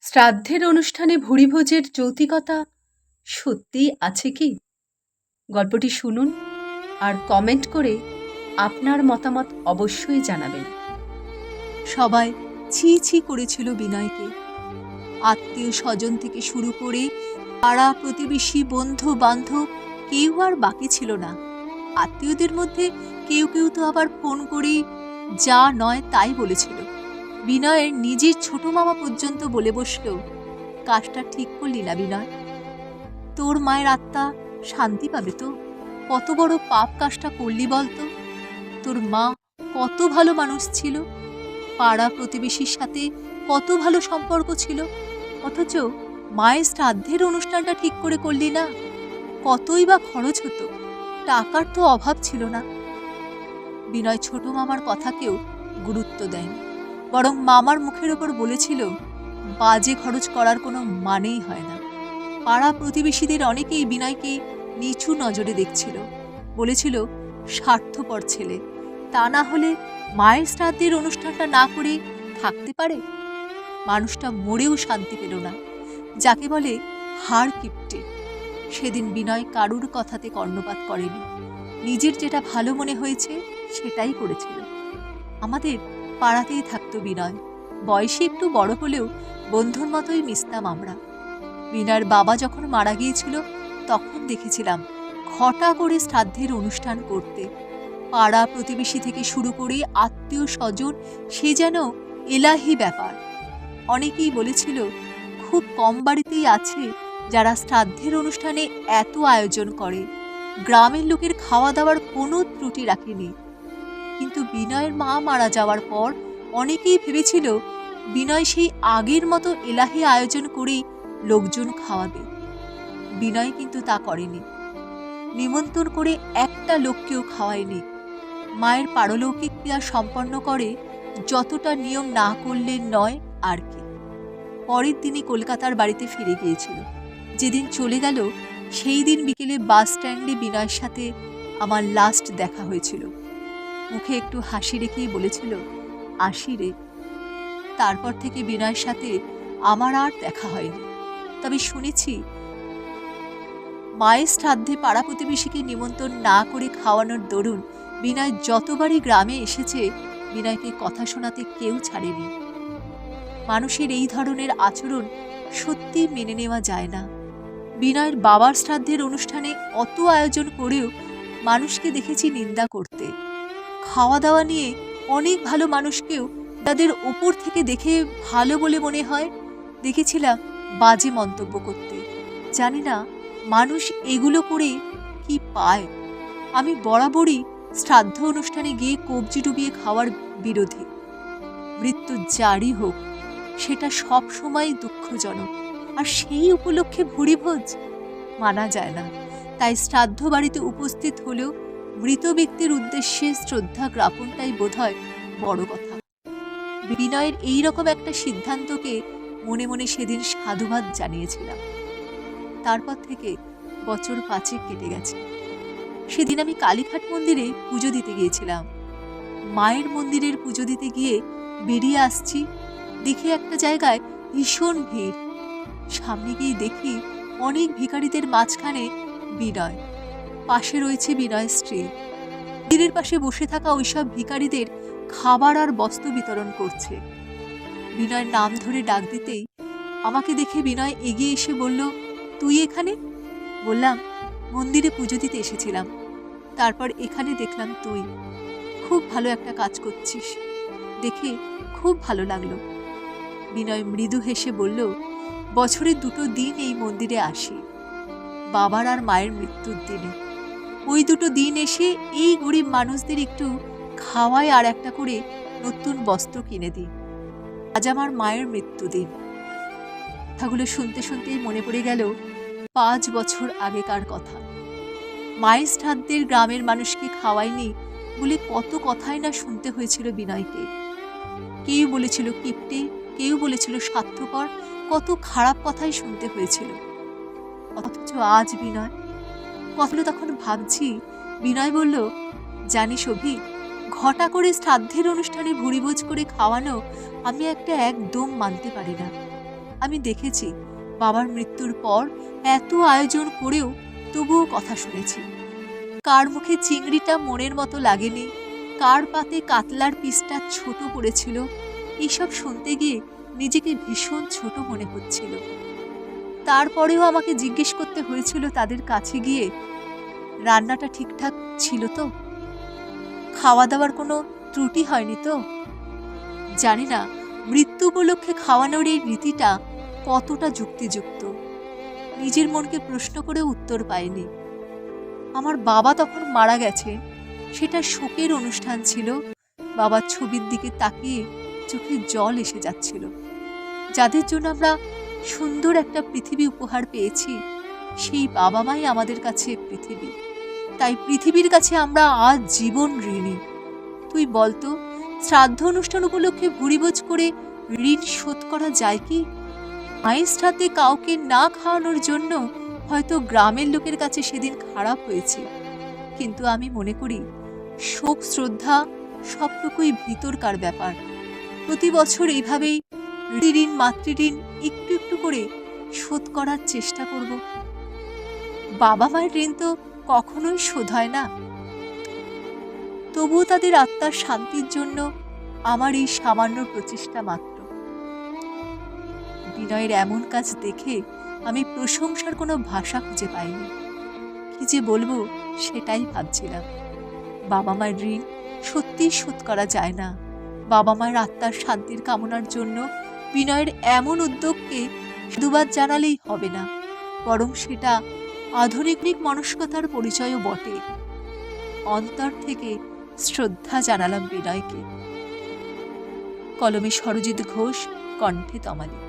শ্রাদ্ধের অনুষ্ঠানে ভুরিভোজের যৌক্তিকতা সত্যিই আছে কি? গল্পটি শুনুন আর কমেন্ট করে আপনার মতামত অবশ্যই জানাবেন। সবাই ছি ছি করেছিল বিনয়কে। আত্মীয় স্বজন থেকে শুরু করে পাড়া প্রতিবেশী বন্ধু বান্ধব কেউ আর বাকি ছিল না। আত্মীয়দের মধ্যে কেউ কেউ তো আবার ফোন করে যা নয় তাই বলেছিল। বিনয়ের নিজের ছোট মামা পর্যন্ত বলে বসল, কাজটা ঠিক করলি না বিনয়, তোর মায়ের আত্মা শান্তি পাবে তো? কত বড় পাপ কাজটা করলি বলতো? তোর মা কত ভালো মানুষ ছিল, পাড়া প্রতিবেশীর সাথে কত ভালো সম্পর্ক ছিল, অথচ মায়ের শ্রাদ্ধের অনুষ্ঠানটা ঠিক করে করলি না। কতই বা খরচ হতো, টাকার তো অভাব ছিল না। বিনয় ছোট মামার কথাকেও গুরুত্ব দেয়নি, বরং মামার মুখের ওপর বলেছিল, বাজে খরচ করার কোনো মানেই হয় না। পাড়া প্রতিবেশীদের অনেকেই বিনয়কে নিচু নজরে দেখছিল, বলেছিল স্বার্থপর ছেলে, তা না হলে মায়ের শ্রাদ্ধের অনুষ্ঠানটা না করে থাকতে পারে? মানুষটা মরেও শান্তি পেল না, যাকে বলে হাড় কিপটে। সেদিন বিনয় কারুর কথাতে কর্ণপাত করেনি, নিজের যেটা ভালো মনে হয়েছে সেটাই করেছিল। আমাদের পাড়াতেই থাকতো বিনয়, বয়সে একটু বড় হলেও বন্ধুর মতোই মিশতাম আমরা। বিনয়ের বাবা যখন মারা গিয়েছিল তখন দেখেছিলাম ঘটা করে শ্রাদ্ধের অনুষ্ঠান করতে। পাড়া প্রতিবেশী থেকে শুরু করে আত্মীয় স্বজন, সে যেন এলাহি ব্যাপার। অনেকেই বলেছিল খুব কম বাড়িতেই আছে যারা শ্রাদ্ধের অনুষ্ঠানে এত আয়োজন করে, গ্রামের লোকের খাওয়া দাওয়ার কোনো ত্রুটি রাখেনি। কিন্তু বিনয়ের মা মারা যাওয়ার পর অনেকেই ভেবেছিল বিনয় সেই আগের মতো এলাহি আয়োজন করেই লোকজন খাওয়াবে। বিনয় কিন্তু তা করেনি, নিমন্ত্রণ করে একটা লোককেও খাওয়ায়নি। মায়ের পারলৌকিক ক্রিয়া সম্পন্ন করে যতটা নিয়ম না করলে নয় আর কি। পরের দিনই কলকাতার বাড়িতে ফিরে গিয়েছিল। যেদিন চলে গেল সেই দিন বিকেলে বাস স্ট্যান্ডে বিনয়ের সাথে আমার লাস্ট দেখা হয়েছিল। মুখে একটু হাসি রেখেই বলেছিল, আসি রে। তারপর থেকে বিনয়ের সাথে আমার আর দেখা হয়নি। তবে শুনেছি মায়ের শ্রাদ্ধে পাড়া প্রতিবেশীকে নিমন্ত্রণ না করে খাওয়ানোর দরুন বিনয় যতবারই গ্রামে এসেছে বিনয়কে কথা শোনাতে কেউ ছাড়েনি। মানুষের এই ধরনের আচরণ সত্যি মেনে নেওয়া যায় না। বিনয়ের বাবার শ্রাদ্ধের অনুষ্ঠানে অত আয়োজন করেও মানুষকে দেখেছি নিন্দা করতে। খাওয়া দাওয়া নিয়ে অনেক ভালো মানুষকেও তাদের ওপর থেকে দেখে ভালো বলে মনে হয় দেখেছিলাম বাজে মন্তব্য করতে। জানি না মানুষ এগুলো করে কি পায়। আমি বরাবরই শ্রাদ্ধ অনুষ্ঠানে গিয়ে কবজি ডুবিয়ে খাওয়ার বিরোধী। মৃত্যু যারই হোক সেটা সব সময় দুঃখজনক, আর সেই উপলক্ষে ভুরিভোজ মানা যায় না। তাই শ্রাদ্ধ বাড়িতে উপস্থিত হলেও মৃত ব্যক্তির উদ্দেশ্যে শ্রদ্ধা জ্ঞাপনটাই বোধহয় বড় কথা। বিনয়ের এইরকম একটা সিদ্ধান্তকে মনে মনে সেদিন সাধুবাদ জানিয়েছিলাম। তারপর থেকে বছর 5 কেটে গেছে। সেদিন আমি কালীঘাট মন্দিরে পুজো দিতে গিয়েছিলাম। মায়ের মন্দিরের পুজো দিতে গিয়ে বেরিয়ে আসছি, দেখে একটা জায়গায় ভীষণ ভিড়। সামনে গিয়ে দেখি অনেক ভিখারিদের মাঝখানে বিনয়, পাশে রয়েছে বিনয়ের স্ত্রী। মন্দিরের পাশে বসে থাকা ওইসব ভিখারিদের খাবার আর বস্ত্র বিতরণ করছে। বিনয়ের নাম ধরে ডাক দিতেই আমাকে দেখে বিনয় এগিয়ে এসে বলল, তুই এখানে? বললাম, মন্দিরে পুজো দিতে এসেছিলাম, তারপর এখানে দেখলাম তুই। খুব ভালো একটা কাজ করছিস, দেখে খুব ভালো লাগলো। বিনয় মৃদু হেসে বলল, বছরে 2 দিন এই মন্দিরে আসি, বাবার আর মায়ের মৃত্যুর দিনে। ওই 2 দিন এসে এই গরিব মানুষদের একটু খাওয়ায় আর একটা করে নতুন বস্ত্র কিনে দিই। আজ আমার মায়ের মৃত্যুদিন। কথাগুলো শুনতে শুনতেই মনে পড়ে গেল 5 বছর আগেকার কথা। মায়ের শ্রাদ্ধের গ্রামের মানুষকে খাওয়ায়নি বলে কত কথাই না শুনতে হয়েছিল বিনয়কে। কেউ বলেছিল কিপ্টে, কেউ বলেছিল স্বার্থপর, কত খারাপ কথাই শুনতে হয়েছিল। অথচ আজ বিনয় কথাগুলো তখন ভাবছি। বিনয় বলল, জানিস অভি, ঘটা করে শ্রাদ্ধের অনুষ্ঠানে ভুরিভোজ করে খাওয়ানো আমি একদম মানতে পারি না। আমি দেখেছি বাবার মৃত্যুর পর এত আয়োজন করেও তবুও কথা শুনেছি। কার মুখে চিংড়িটা মনের মতো লাগেনি, কার পাতে কাতলার পিসটা ছোট পড়েছিল, এইসব শুনতে গিয়ে নিজেকে ভীষণ ছোট মনে হচ্ছিল। তারপরেও আমাকে জিজ্ঞেস করতে হয়েছিল তাদের কাছে গিয়ে, রান্নাটা ঠিকঠাক ছিল তো, খাওয়া দাওয়ার কোনো ত্রুটি হয়নি তো। জানি না মৃত্যু উপলক্ষে খাওয়ানোর এই রীতিটা কতটা যুক্তিযুক্ত। নিজের মনকে প্রশ্ন করে উত্তর পাইনি। আমার বাবা তখন মারা গেছে, সেটা শোকের অনুষ্ঠান ছিল। বাবার ছবির দিকে তাকিয়ে চোখে জল এসে যাচ্ছিল। যাদের জন্য আমরা সুন্দর একটা পৃথিবী উপহার পেয়েছি, সেই বাবা মাই আমাদের কাছে পৃথিবী। তাই পৃথিবীর কাছে আমরা আজ জীবন ঋণী। তুই বলতো, শ্রাদ্ধ অনুষ্ঠান উপলক্ষে ভুরিভোজ করে ঋণ শোধ করা যায় কি? মায়ের সাথে কাউকে না খাওয়ানোর জন্য হয়তো গ্রামের লোকের কাছে সেদিন খারাপ হয়েছে, কিন্তু আমি মনে করি শোক শ্রদ্ধা সবটুকুই ভিতরকার ব্যাপার। প্রতি বছর এইভাবেই ঋণ মাতৃঋণ একটু একটু করে শোধ করার চেষ্টা করব। বাবা মায়ের ঋণ তো কখনোই শোধ হয় না। তবুও তাদের আত্মার শান্তির জন্য আমার এই সামান্য প্রচেষ্টা মাত্র। বিনয়ের এমন কাজ দেখে আমি প্রশংসার কোনো ভাষা খুঁজে পাইনি। কি যে বলবো সেটাই ভাবছিলাম। বাবা মায়ের ঋণ সত্যিই শোধ করা যায় না। বাবা মায়ের আত্মার শান্তির কামনার জন্য বিনয়ের এমন উদ্যোগকে সাধুবাদ জানালেই হবে না, বরং সেটা আধুনিক মানসিকতার পরিচয়ও বটে। অন্তর থেকে শ্রদ্ধা জানালাম বিনয়কে। কলমে সরজিৎ ঘোষ, কণ্ঠে তমালি।